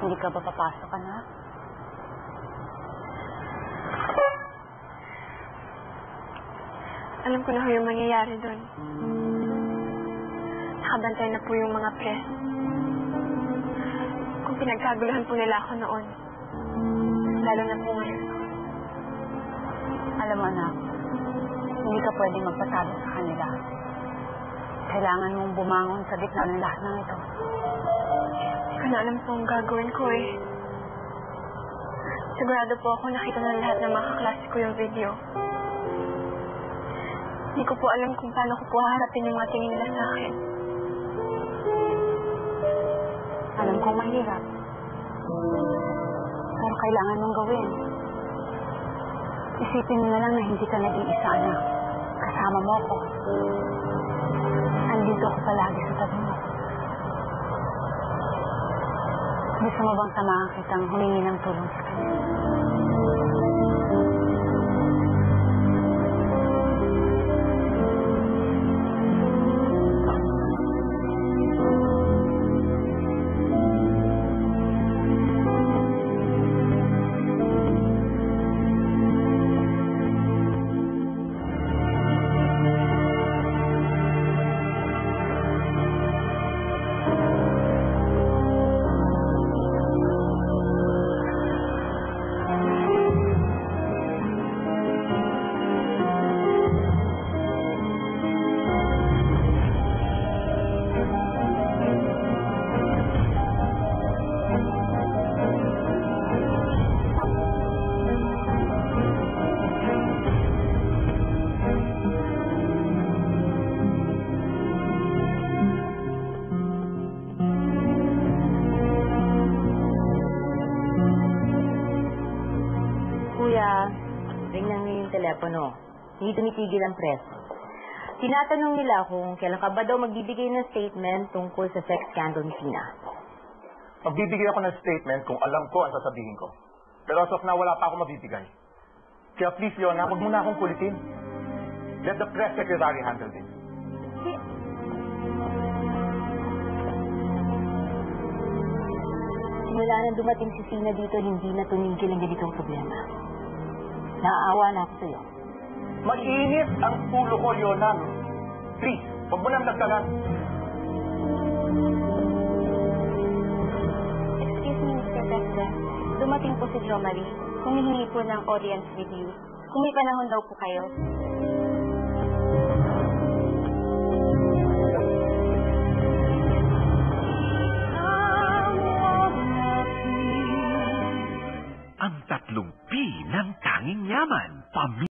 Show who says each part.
Speaker 1: Hindi ka ba papasok, anak?
Speaker 2: Alam ko na ho yung mangyayari doon. Nakabantay na po yung mga press. Kung pinagkaguluhan po nila ako noon, lalo na po ngayon.
Speaker 1: Alam mo, anak, hindi ka pwedeng magpatalo sa kanila. Kailangan mong bumangon sa gitna ng lahat ng ito.
Speaker 2: Hindi ko na alam po ang gagawin ko eh. Sigurado po ako nakita ng lahat ng mga kaklase ko yung video. Hindi ko po alam kung paano ko po haharapin yung mga tingin nila sa akin.
Speaker 1: Alam kong mahirap. Pero kailangan mong gawin. Isipin mo na lang na hindi ka nag-iisa, anak. Kasama mo ako. Andito ako palagi sa tabi mo. Gusto mo bang samahan kitang humingi ng tulong sa kanya?
Speaker 3: Kuya, ringnan niyo yung telepono. Hindi tumitigil ang press. Tinatanong nila kung kailan ka ba daw magbibigay ng statement tungkol sa sex scandal ni Tina.
Speaker 4: Magbibigay ako ng statement kung alam ko ang sasabihin ko. Pero as of now, wala pa ako mabibigay. Kaya please, Leona, huwag mo na akong kulitin. Let the press secretary handle this.
Speaker 3: Simula nang dumating si Tina dito, hindi na tumigil ang ganitong problema. Naaawa na ako sa'yo.
Speaker 4: Mainit ang ulo ko, Leona. Please, huwag mo nang nagdagan.
Speaker 2: Excuse me, Mr. President. Dumating po si Jo Marie. Humihingi po ng audience with you. Kung may panahon daw po kayo.
Speaker 5: Ang tatlong P ng tanging yaman. Pamilya.